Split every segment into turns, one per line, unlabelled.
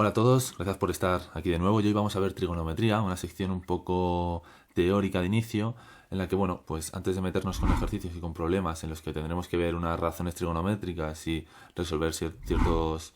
Hola a todos, gracias por estar aquí de nuevo. Y hoy vamos a ver trigonometría, una sección un poco teórica de inicio, en la que, bueno, pues antes de meternos con ejercicios y con problemas en los que tendremos que ver unas razones trigonométricas y resolver ciertos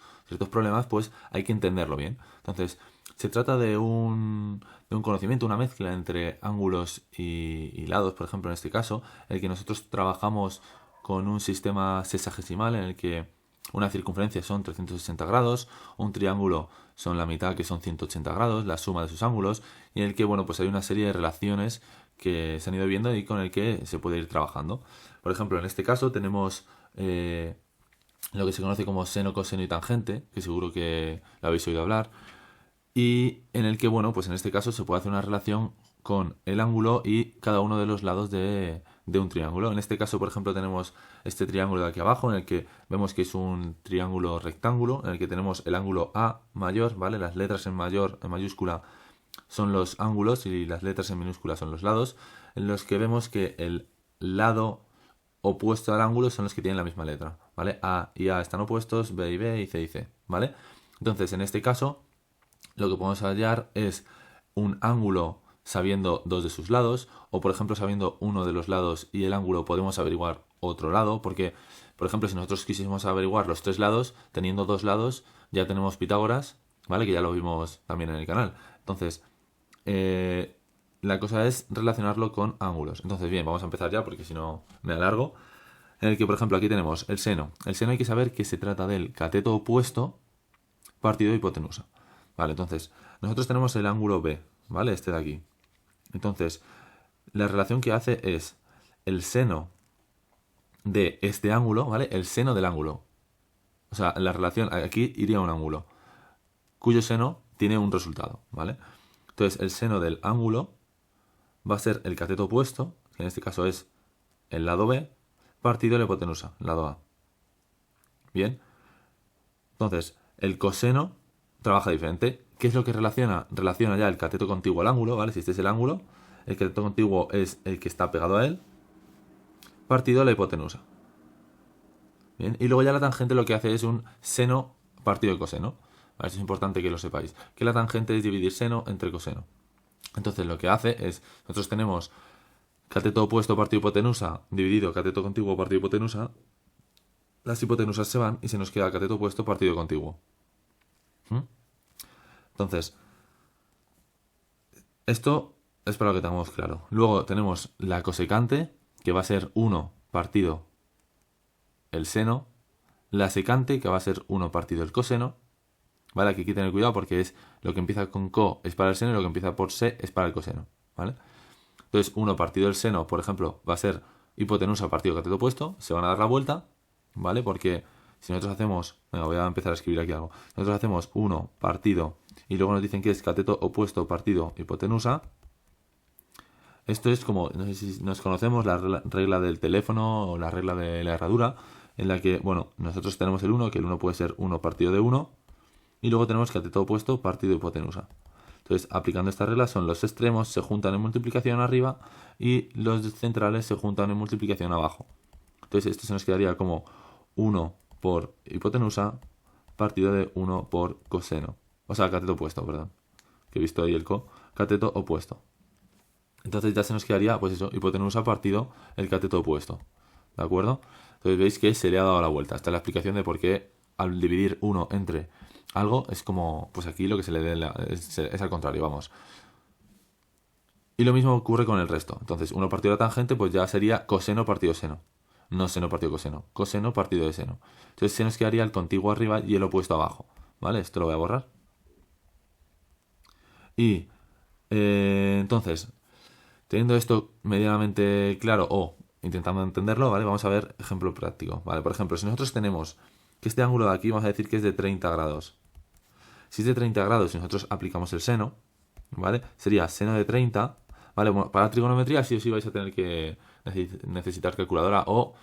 problemas, pues hay que entenderlo bien. Entonces, se trata de un conocimiento, una mezcla entre ángulos y lados, por ejemplo, en este caso, en el que nosotros trabajamos con un sistema sexagesimal en el que una circunferencia son 360 grados, un triángulo son la mitad, que son 180 grados, la suma de sus ángulos, y en el que, bueno, pues hay una serie de relaciones que se han ido viendo y con el que se puede ir trabajando. Por ejemplo, en este caso tenemos lo que se conoce como seno, coseno y tangente, que seguro que lo habéis oído hablar, y en el que, bueno, pues en este caso se puede hacer una relación con el ángulo y cada uno de los lados de un triángulo. En este caso, por ejemplo, tenemos este triángulo de aquí abajo, en el que vemos que es un triángulo rectángulo, en el que tenemos el ángulo A mayor, ¿vale? Las letras en mayor, en mayúscula, son los ángulos y las letras en minúscula son los lados, en los que vemos que el lado opuesto al ángulo son los que tienen la misma letra, ¿vale? A y A están opuestos, B y B y C y C, ¿vale? Entonces, en este caso, lo que podemos hallar es un ángulo sabiendo dos de sus lados, o por ejemplo sabiendo uno de los lados y el ángulo podemos averiguar otro lado, porque por ejemplo si nosotros quisiésemos averiguar los tres lados, teniendo dos lados ya tenemos Pitágoras, ¿vale? Que ya lo vimos también en el canal. Entonces, la cosa es relacionarlo con ángulos. Entonces, bien, vamos a empezar ya porque si no me alargo. En el que, por ejemplo, aquí tenemos el seno. El seno hay que saber que se trata del cateto opuesto partido de hipotenusa. Vale, entonces, nosotros tenemos el ángulo B, ¿vale? Este de aquí. Entonces, la relación que hace es el seno de este ángulo, ¿vale? El seno del ángulo. O sea, la relación, aquí iría un ángulo, cuyo seno tiene un resultado, ¿vale? Entonces, el seno del ángulo va a ser el cateto opuesto, que en este caso es el lado B, partido de la hipotenusa, lado A. Bien. Entonces, el coseno trabaja diferente. ¿Qué es lo que relaciona? Relaciona ya el cateto contiguo al ángulo, ¿vale? Si este es el ángulo, el cateto contiguo es el que está pegado a él, partido de la hipotenusa. Bien, y luego ya la tangente lo que hace es un seno partido de coseno. ¿Vale? Eso es importante que lo sepáis. Que la tangente es dividir seno entre coseno. Entonces lo que hace es, nosotros tenemos cateto opuesto partido hipotenusa dividido cateto contiguo partido hipotenusa. Las hipotenusas se van y se nos queda cateto opuesto partido contiguo. Entonces, esto es para lo que tengamos claro. Luego tenemos la cosecante, que va a ser 1 partido el seno. La secante, que va a ser 1 partido el coseno. ¿Vale? Aquí hay que tener cuidado porque es lo que empieza con co es para el seno y lo que empieza por se es para el coseno. ¿Vale? Entonces, 1 partido el seno, por ejemplo, va a ser hipotenusa partido cateto opuesto. Se van a dar la vuelta, ¿vale? Porque si nosotros hacemos... Venga, voy a empezar a escribir aquí algo. Nosotros hacemos 1 partido y luego nos dicen que es cateto opuesto partido hipotenusa. Esto es como, no sé si nos conocemos, la regla del teléfono o la regla de la herradura, en la que, bueno, nosotros tenemos el 1, que el 1 puede ser 1 partido de 1, y luego tenemos cateto opuesto partido hipotenusa. Entonces, aplicando esta regla, son los extremos se juntan en multiplicación arriba y los centrales se juntan en multiplicación abajo. Entonces, esto se nos quedaría como 1 por hipotenusa partido de 1 por coseno. O sea, cateto opuesto, perdón. Que he visto ahí el cateto opuesto. Entonces ya se nos quedaría, pues eso, hipotenusa partido el cateto opuesto. ¿De acuerdo? Entonces veis que se le ha dado la vuelta. Esta es la explicación de por qué al dividir 1 entre algo es como, pues aquí lo que se le dé es al contrario, vamos. Y lo mismo ocurre con el resto. Entonces 1 partido de la tangente pues ya sería coseno partido seno. No seno partido coseno. Coseno partido de seno. Entonces se nos quedaría el contiguo arriba y el opuesto abajo. ¿Vale? Esto lo voy a borrar. Y entonces, teniendo esto medianamente claro o intentando entenderlo, ¿vale? Vamos a ver ejemplo práctico, ¿vale? Por ejemplo, si nosotros tenemos que este ángulo de aquí, vamos a decir que es de 30 grados. Si es de 30 grados y nosotros aplicamos el seno, ¿vale? Sería seno de 30, ¿vale? Bueno, para la trigonometría sí o sí vais a tener que necesitar calculadora o,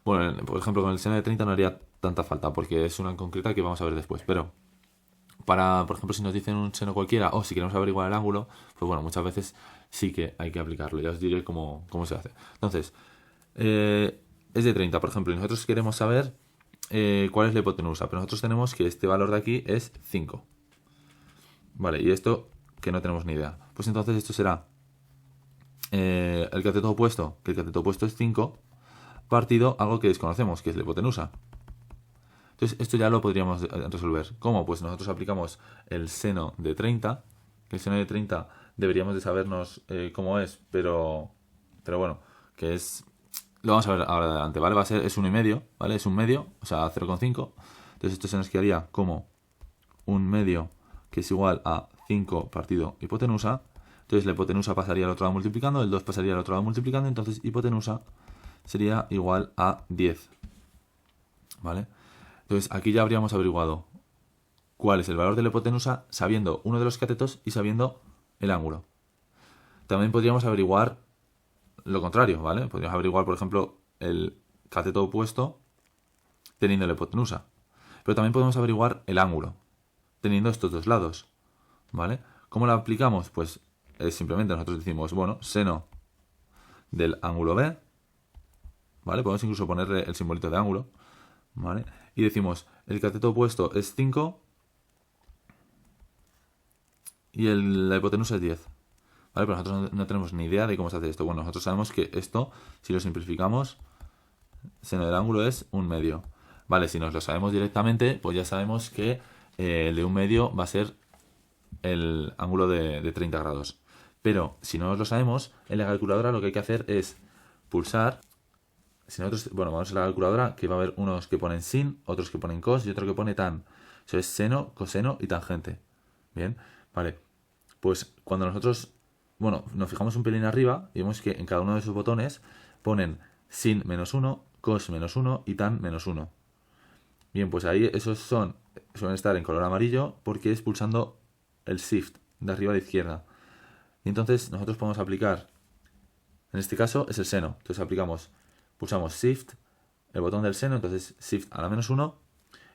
bueno, por ejemplo, con el seno de 30 no haría tanta falta porque es una en concreta que vamos a ver después, pero para, por ejemplo, si nos dicen un seno cualquiera o si queremos averiguar el ángulo, pues bueno, muchas veces sí que hay que aplicarlo. Ya os diré cómo se hace. Entonces, es de 30, por ejemplo, y nosotros queremos saber cuál es la hipotenusa. Pero nosotros tenemos que este valor de aquí es 5. Vale, y esto que no tenemos ni idea. Pues entonces esto será el cateto opuesto, que el cateto opuesto es 5, partido algo que desconocemos, que es la hipotenusa. Entonces esto ya lo podríamos resolver. ¿Cómo? Pues nosotros aplicamos el seno de 30, que el seno de 30 deberíamos de sabernos cómo es, pero bueno, que es... Lo vamos a ver ahora adelante, ¿vale? Es 1,5, ¿vale? Es un medio, o sea, 0,5. Entonces esto se nos quedaría como un medio que es igual a 5 partido hipotenusa. Entonces la hipotenusa pasaría al otro lado multiplicando, el 2 pasaría al otro lado multiplicando, entonces hipotenusa sería igual a 10. ¿Vale? Entonces aquí ya habríamos averiguado cuál es el valor de la hipotenusa sabiendo uno de los catetos y sabiendo el ángulo. También podríamos averiguar lo contrario, ¿vale? Podríamos averiguar, por ejemplo, el cateto opuesto teniendo la hipotenusa. Pero también podemos averiguar el ángulo teniendo estos dos lados, ¿vale? ¿Cómo lo aplicamos? Pues simplemente nosotros decimos, bueno, seno del ángulo B, ¿vale? Podemos incluso ponerle el simbolito de ángulo, ¿vale? Y decimos, el cateto opuesto es 5 y la hipotenusa es 10. ¿Vale? Pero nosotros no tenemos ni idea de cómo se hace esto. Bueno, nosotros sabemos que esto, si lo simplificamos, seno del ángulo es un medio. Vale, si nos lo sabemos directamente, pues ya sabemos que el de un medio va a ser el ángulo de 30 grados. Pero si no nos lo sabemos, en la calculadora lo que hay que hacer es pulsar. Si nosotros, bueno, vamos a la calculadora, que va a haber unos que ponen sin, otros que ponen cos y otro que pone tan. Eso es seno, coseno y tangente. Bien, vale. Pues cuando nosotros, bueno, nos fijamos un pelín arriba y vemos que en cada uno de esos botones ponen sin -1, cos -1 y tan -1. Bien, pues ahí esos suelen estar en color amarillo porque es pulsando el Shift de arriba a la izquierda. Y entonces nosotros podemos aplicar, en este caso es el seno. Entonces pulsamos Shift, el botón del seno, entonces Shift a la -1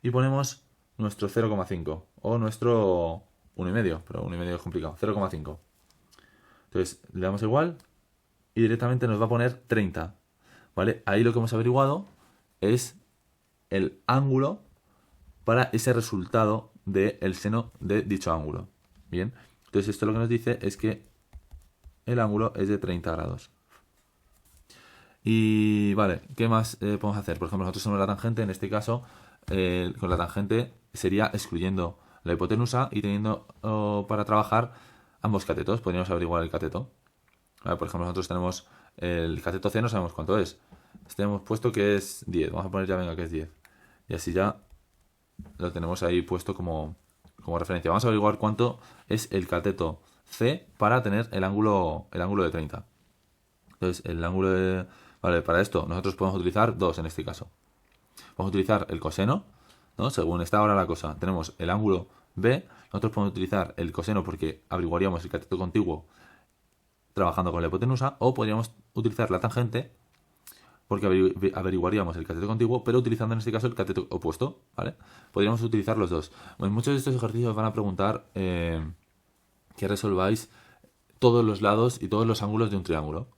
y ponemos nuestro 0,5 o nuestro 1,5, pero 1,5 es complicado, 0,5. Entonces le damos igual y directamente nos va a poner 30. ¿Vale? Ahí lo que hemos averiguado es el ángulo para ese resultado del seno de dicho ángulo. Bien, entonces esto lo que nos dice es que el ángulo es de 30 grados. Y vale, ¿qué más podemos hacer? Por ejemplo, nosotros tenemos la tangente, en este caso, con la tangente sería excluyendo la hipotenusa y teniendo para trabajar ambos catetos. Podríamos averiguar el cateto. Vale, por ejemplo, nosotros tenemos el cateto C, no sabemos cuánto es. Hemos puesto que es 10. Vamos a poner ya, venga, que es 10. Y así ya lo tenemos ahí puesto como referencia. Vamos a averiguar cuánto es el cateto C para tener el ángulo de 30. Entonces, el ángulo de... Vale, para esto nosotros podemos utilizar dos en este caso. Vamos a utilizar el coseno, ¿no? Según está ahora la cosa. Tenemos el ángulo B. Nosotros podemos utilizar el coseno porque averiguaríamos el cateto contiguo trabajando con la hipotenusa. O podríamos utilizar la tangente porque averiguaríamos el cateto contiguo, pero utilizando en este caso el cateto opuesto, ¿vale? Podríamos utilizar los dos. En muchos de estos ejercicios van a preguntar que resolváis todos los lados y todos los ángulos de un triángulo,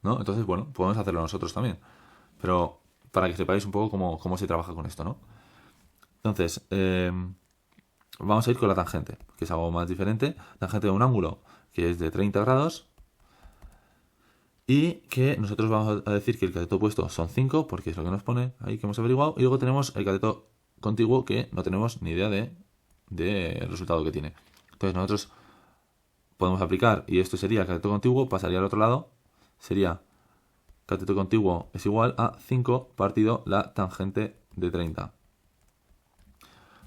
¿no? Entonces, bueno, podemos hacerlo nosotros también. Pero para que sepáis un poco cómo se trabaja con esto, ¿no? Entonces, vamos a ir con la tangente, que es algo más diferente. Tangente de un ángulo que es de 30 grados. Y que nosotros vamos a decir que el cateto opuesto son 5, porque es lo que nos pone ahí que hemos averiguado. Y luego tenemos el cateto contiguo que no tenemos ni idea del resultado que tiene. Entonces nosotros podemos aplicar, y esto sería el cateto contiguo, pasaría al otro lado, sería cateto contiguo es igual a 5 partido la tangente de 30.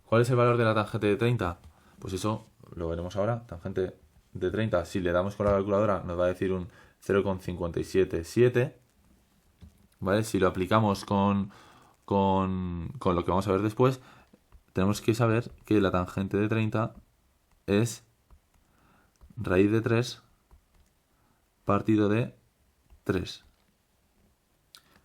¿Cuál es el valor de la tangente de 30? Pues eso lo veremos ahora. Tangente de 30, si le damos con la calculadora, nos va a decir un 0,577, ¿vale? Si lo aplicamos con lo que vamos a ver después, tenemos que saber que la tangente de 30 es raíz de 3 partido de 3.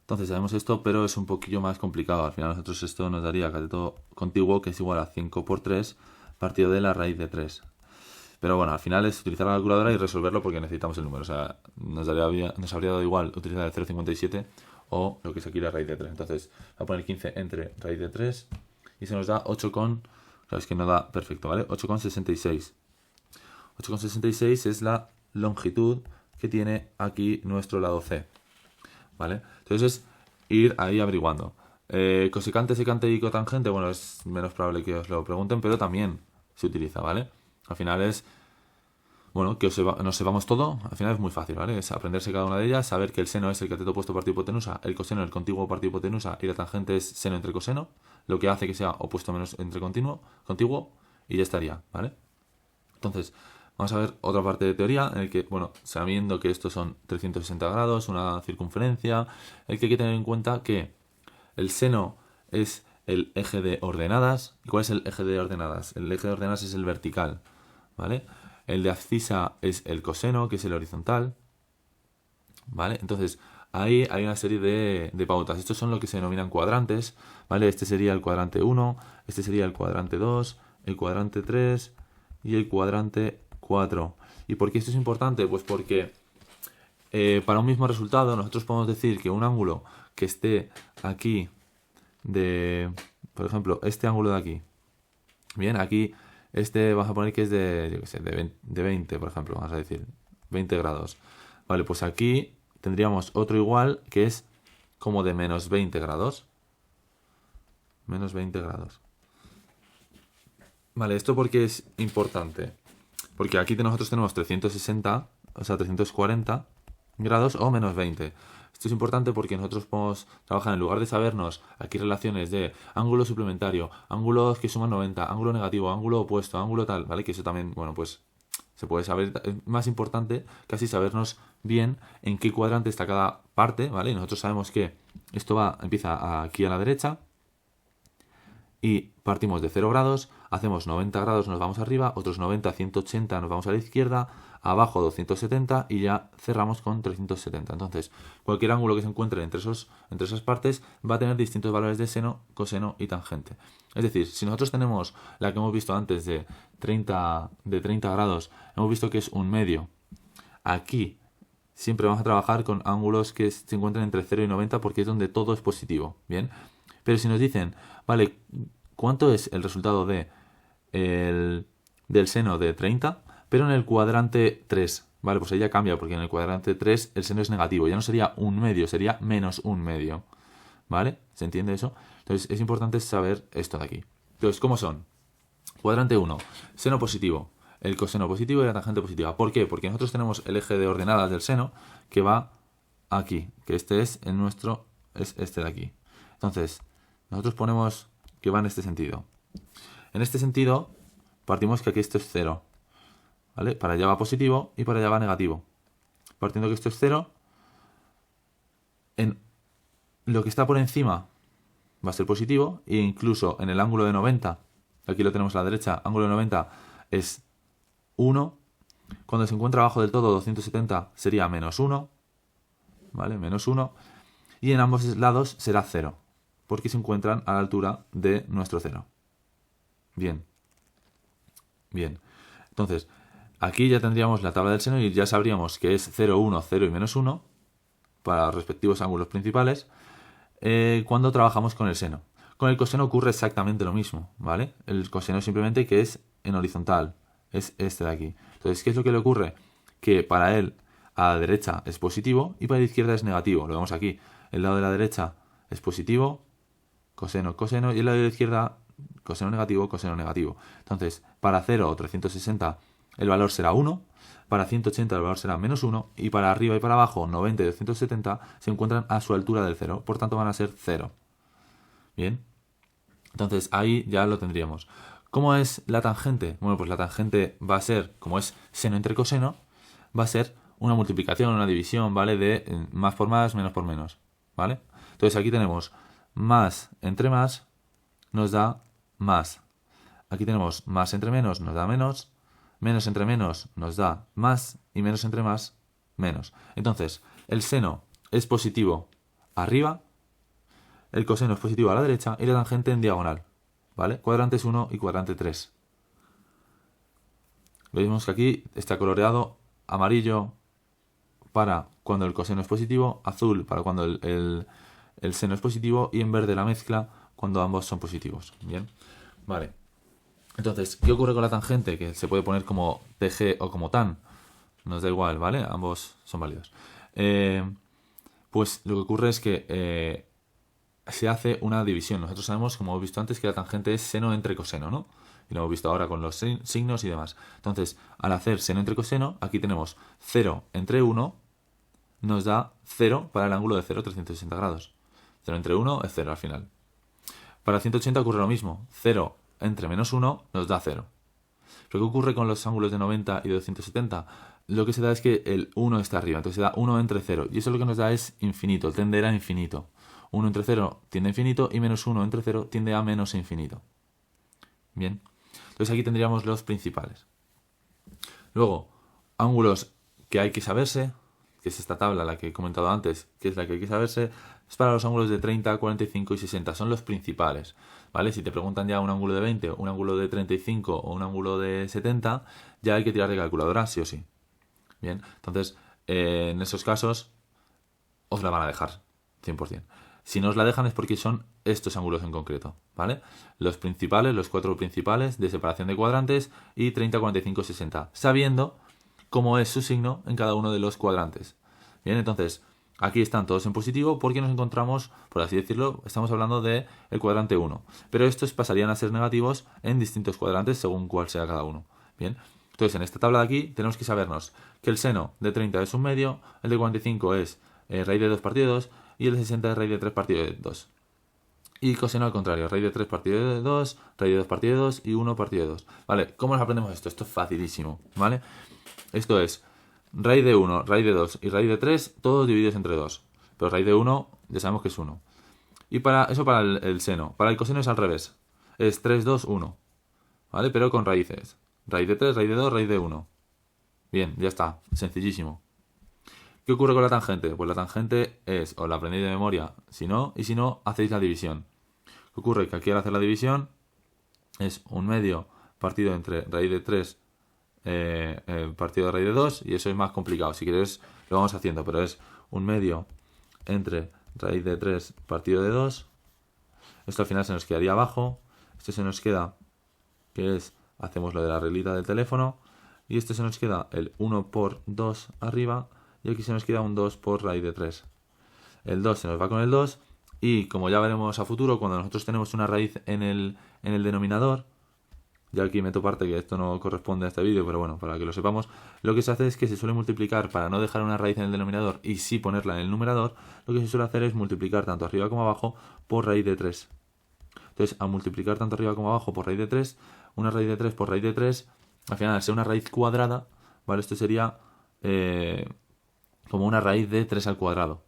Entonces sabemos esto, pero es un poquillo más complicado. Al final nosotros esto nos daría cateto contiguo, que es igual a 5 por 3 partido de la raíz de 3. Pero bueno, al final es utilizar la calculadora y resolverlo porque necesitamos el número. O sea, nos habría dado igual utilizar el 0,57 o lo que es aquí la raíz de 3. Entonces, voy a poner 15 entre raíz de 3 y se nos da 8 con... Claro, es que no da perfecto, ¿vale? 8,66. 8,66 es la longitud que tiene aquí nuestro lado C, ¿vale? Entonces es ir ahí averiguando. Cosecante, secante y cotangente, bueno, es menos probable que os lo pregunten, pero también se utiliza, ¿vale? Al final es, bueno, que nos sepamos todo, al final es muy fácil, ¿vale? Es aprenderse cada una de ellas, saber que el seno es el cateto opuesto partido hipotenusa, el coseno el contiguo partido hipotenusa y la tangente es seno entre coseno, lo que hace que sea opuesto menos entre contiguo y ya estaría, ¿vale? Entonces, vamos a ver otra parte de teoría en el que, bueno, sabiendo que estos son 360 grados, una circunferencia, el que hay que tener en cuenta que el seno es el eje de ordenadas. ¿Y cuál es el eje de ordenadas? El eje de ordenadas es el vertical, ¿vale? El de abscisa es el coseno, que es el horizontal, ¿vale? Entonces, ahí hay una serie de pautas. Estos son lo que se denominan cuadrantes, ¿vale? Este sería el cuadrante 1, este sería el cuadrante 2, el cuadrante 3 y el cuadrante 4. ¿Y por qué esto es importante? Pues porque para un mismo resultado nosotros podemos decir que un ángulo que esté aquí por ejemplo, este ángulo de aquí. Bien, aquí vamos a poner que es de, yo qué sé, de 20, por ejemplo, vamos a decir, 20 grados. Vale, pues aquí tendríamos otro igual que es como de menos 20 grados. Menos 20 grados. Vale, ¿esto por qué es importante? Porque aquí nosotros tenemos 360, o sea, 340 grados o menos 20. Esto es importante porque nosotros podemos trabajar, en lugar de sabernos aquí relaciones de ángulo suplementario, ángulos que suman 90, ángulo negativo, ángulo opuesto, ángulo tal, ¿vale? Que eso también, bueno, pues se puede saber. Es más importante casi sabernos bien en qué cuadrante está cada parte, ¿vale? Y nosotros sabemos que esto empieza aquí a la derecha y partimos de 0 grados, hacemos 90 grados, nos vamos arriba, otros 90, 180 nos vamos a la izquierda, abajo 270 y ya cerramos con 370. Entonces, cualquier ángulo que se encuentre entre esas partes va a tener distintos valores de seno, coseno y tangente. Es decir, si nosotros tenemos la que hemos visto antes de 30 grados, hemos visto que es un medio. Aquí siempre vamos a trabajar con ángulos que se encuentren entre 0 y 90 porque es donde todo es positivo, ¿bien? Pero si nos dicen, vale, ¿cuánto es el resultado del seno de 30? Pero en el cuadrante 3, vale, pues ahí ya cambia, porque en el cuadrante 3 el seno es negativo, ya no sería un medio, sería menos un medio, ¿vale? ¿Se entiende eso? Entonces es importante saber esto de aquí. Entonces, ¿cómo son? Cuadrante 1, seno positivo, el coseno positivo y la tangente positiva. ¿Por qué? Porque nosotros tenemos el eje de ordenadas del seno que va aquí, que este es este de aquí. Entonces, nosotros ponemos que va en este sentido. En este sentido, partimos que aquí esto es 0. ¿Vale? Para allá va positivo y para allá va negativo. Partiendo que esto es 0, en lo que está por encima va a ser positivo e incluso en el ángulo de 90, aquí lo tenemos a la derecha, ángulo de 90 es 1. Cuando se encuentra abajo del todo, 270 sería menos 1. ¿Vale? Menos 1. Y en ambos lados será 0. Porque se encuentran a la altura de nuestro 0. Bien. Bien. Entonces, aquí ya tendríamos la tabla del seno y ya sabríamos que es 0, 1, 0 y menos 1 para los respectivos ángulos principales cuando trabajamos con el seno. Con el coseno ocurre exactamente lo mismo, ¿vale? El coseno simplemente que es en horizontal, es este de aquí. Entonces, ¿qué es lo que le ocurre? Que para él a la derecha es positivo y para la izquierda es negativo. Lo vemos aquí. El lado de la derecha es positivo, coseno, coseno, y el lado de la izquierda, coseno negativo, coseno negativo. Entonces, para 0 o 360 el valor será 1, para 180 el valor será menos 1, y para arriba y para abajo, 90 y 270, se encuentran a su altura del 0, por tanto van a ser 0. Bien, entonces ahí ya lo tendríamos. ¿Cómo es la tangente? Bueno, pues la tangente va a ser, como es seno entre coseno, va a ser una multiplicación, una división, ¿vale? De más por más, menos por menos, ¿vale? Entonces aquí tenemos más entre más nos da más. Aquí tenemos más entre menos nos da menos. Menos entre menos nos da más. Y menos entre más, menos. Entonces, el seno es positivo arriba. El coseno es positivo a la derecha. Y la tangente en diagonal. ¿Vale? Cuadrantes 1 y cuadrante 3. Vemos que aquí está coloreado amarillo para cuando el coseno es positivo, azul para cuando el seno es positivo y en verde la mezcla cuando ambos son positivos. Bien, vale. Entonces, ¿qué ocurre con la tangente? Que se puede poner como TG o como tan. Nos da igual, ¿vale? Ambos son válidos. Pues lo que ocurre es que se hace una división. Nosotros sabemos, como hemos visto antes, que la tangente es seno entre coseno, ¿no? Y lo hemos visto ahora con los signos y demás. Entonces, al hacer seno entre coseno, aquí tenemos 0 entre 1, nos da 0 para el ángulo de 0, 360 grados. 0 entre 1 es 0 al final. Para 180 ocurre lo mismo. 0 entre menos 1 nos da 0. ¿Pero qué ocurre con los ángulos de 90 y de 270? Lo que se da es que el 1 está arriba, entonces se da 1 entre 0. Y eso lo que nos da es infinito, tenderá a infinito. 1 entre 0 tiende a infinito y menos 1 entre 0 tiende a menos infinito. Bien, entonces aquí tendríamos los principales. Luego, ángulos que hay que saberse, que es esta tabla, la que he comentado antes, que es la que hay que saberse, es para los ángulos de 30, 45 y 60, son los principales, ¿vale? Si te preguntan ya un ángulo de 20, un ángulo de 35 o un ángulo de 70, ya hay que tirar de calculadora, sí o sí. Bien, entonces, en esos casos, os la van a dejar, 100%. Si no os la dejan es porque son estos ángulos en concreto, ¿vale? Los principales, los 4 principales de separación de cuadrantes y 30, 45, 60, sabiendo cómo es su signo en cada uno de los cuadrantes. Bien, entonces, aquí están todos en positivo porque nos encontramos, por así decirlo, estamos hablando del cuadrante 1. Pero estos pasarían a ser negativos en distintos cuadrantes según cuál sea cada uno. Bien, entonces en esta tabla de aquí tenemos que sabernos que el seno de 30 es un medio, el de 45 es raíz de 2 partido de 2 y el de 60 es raíz de 3 partido de 2. Y coseno al contrario, raíz de 3 partido de 2, raíz de 2 partido de 2 y 1 partido de 2. Vale, ¿cómo nos aprendemos esto? Esto es facilísimo, ¿vale? Esto es raíz de 1, raíz de 2 y raíz de 3, todos divididos entre 2. Pero raíz de 1 ya sabemos que es 1. Y para eso para el seno. Para el coseno es al revés. Es 3, 2, 1. ¿Vale? Pero con raíces. Raíz de 3, raíz de 2, raíz de 1. Bien, ya está. Sencillísimo. ¿Qué ocurre con la tangente? Pues la tangente es, os la aprendéis de memoria, si no, y si no, hacéis la división. ¿Qué ocurre? Que aquí al hacer la división es un medio partido entre raíz de 3 partido de raíz de 2 y eso es más complicado. Si queréis lo vamos haciendo, pero es un medio entre raíz de 3 partido de 2. Esto al final se nos quedaría abajo. Esto se nos queda, que es, hacemos lo de la reglita del teléfono. Y esto se nos queda el 1 por 2 arriba. Y aquí se nos queda un 2 por raíz de 3. El 2 se nos va con el 2. Y como ya veremos a futuro, cuando nosotros tenemos una raíz en el denominador, ya aquí meto parte que esto no corresponde a este vídeo, pero bueno, para que lo sepamos, lo que se hace es que se suele multiplicar para no dejar una raíz en el denominador y sí ponerla en el numerador. Lo que se suele hacer es multiplicar tanto arriba como abajo por raíz de 3. Entonces, al multiplicar tanto arriba como abajo por raíz de 3, una raíz de 3 por raíz de 3, al final, al ser una raíz cuadrada, ¿vale? Esto sería como una raíz de 3 al cuadrado,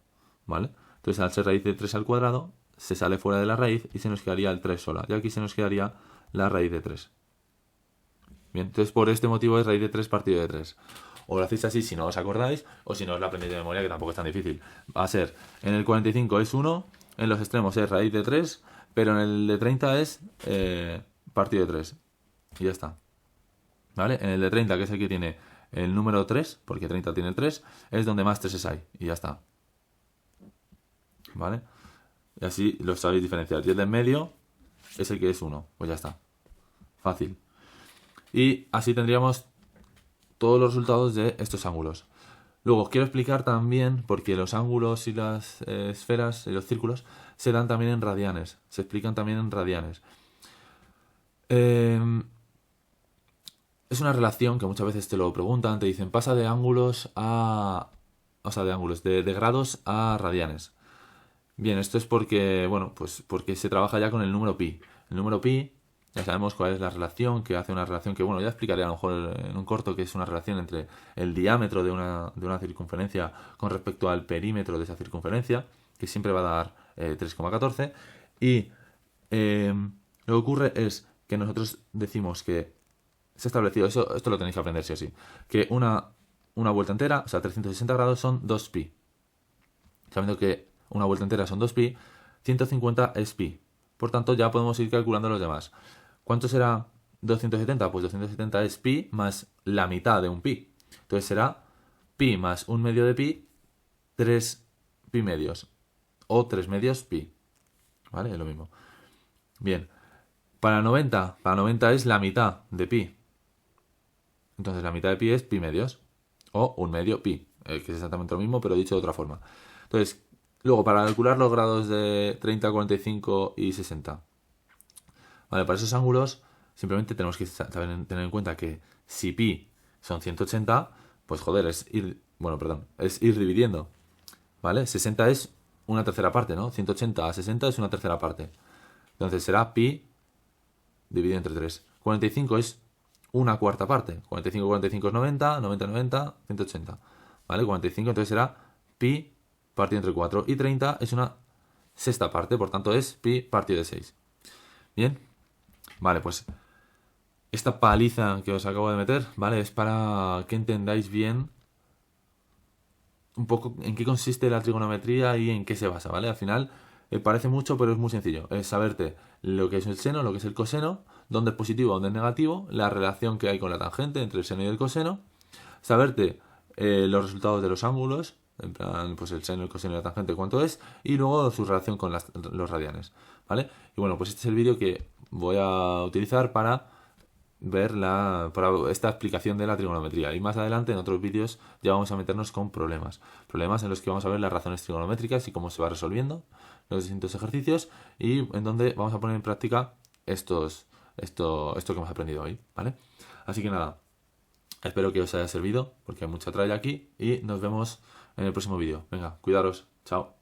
¿vale? Entonces, al ser raíz de 3 al cuadrado, se sale fuera de la raíz y se nos quedaría el 3 sola. Y aquí se nos quedaría la raíz de 3. Bien, entonces por este motivo es raíz de 3 partido de 3. O lo hacéis así si no os acordáis, o si no os lo aprendéis de memoria, que tampoco es tan difícil. Va a ser, en el 45 es 1, en los extremos es raíz de 3, pero en el de 30 es partido de 3. Y ya está. ¿Vale? En el de 30, que es el que tiene el número 3, porque 30 tiene el 3, es donde más 3 hay. Y ya está. ¿Vale? Y así lo sabéis diferenciar. Y el de en medio es el que es 1. Pues ya está. Fácil. Y así tendríamos todos los resultados de estos ángulos. Luego os quiero explicar también, porque los ángulos y las esferas y los círculos se dan también en radianes. Se explican también en radianes. Es una relación que muchas veces te lo preguntan, te dicen, pasa de ángulos a... O sea, de ángulos, de grados a radianes. Bien, esto es porque, bueno, pues porque se trabaja ya con el número pi. El número pi, ya sabemos cuál es la relación, que hace una relación que, bueno, ya explicaré a lo mejor en un corto, que es una relación entre el diámetro de una circunferencia con respecto al perímetro de esa circunferencia, que siempre va a dar 3,14. Y lo que ocurre es que nosotros decimos que se ha establecido, esto lo tenéis que aprender sí o sí, que una vuelta entera, o sea, 360 grados son 2pi. Sabiendo que una vuelta entera son 2pi, 150 es pi. Por tanto, ya podemos ir calculando los demás. ¿Cuánto será 270? Pues 270 es pi más la mitad de un pi. Entonces será pi más 1/2 de pi, 3 pi medios. O 3 medios pi. ¿Vale? Es lo mismo. Bien. Para 90 es la mitad de pi. Entonces la mitad de pi es pi medios. O 1/2 pi. Que es exactamente lo mismo, pero dicho de otra forma. Entonces, luego para calcular los grados de 30, 45 y 60. Vale, para esos ángulos simplemente tenemos que tener en cuenta que si pi son 180, pues joder, es ir dividiendo. ¿Vale? 60 es una tercera parte, ¿no? 180 a 60 es una tercera parte. Entonces será pi dividido entre 3. 45 es una cuarta parte. 45 es 90, 90, 180. ¿Vale? 45 entonces será pi partido entre 4. Y 30 es una sexta parte, por tanto es pi partido de 6. Bien. Vale, pues esta paliza que os acabo de meter, ¿vale? Es para que entendáis bien un poco en qué consiste la trigonometría y en qué se basa, ¿vale? Al final parece mucho, pero es muy sencillo. Es saberte lo que es el seno, lo que es el coseno, dónde es positivo, dónde es negativo, la relación que hay con la tangente entre el seno y el coseno, saberte los resultados de los ángulos, en plan, pues el seno, el coseno y la tangente, cuánto es, y luego su relación con los radianes, ¿vale? Y bueno, pues este es el vídeo que voy a utilizar para ver para esta explicación de la trigonometría. Y más adelante en otros vídeos ya vamos a meternos con problemas en los que vamos a ver las razones trigonométricas y cómo se va resolviendo los distintos ejercicios, y en donde vamos a poner en práctica esto que hemos aprendido hoy, ¿vale? Así que nada, espero que os haya servido, porque hay mucha tralla aquí, y nos vemos en el próximo vídeo. Venga, cuidaros, chao.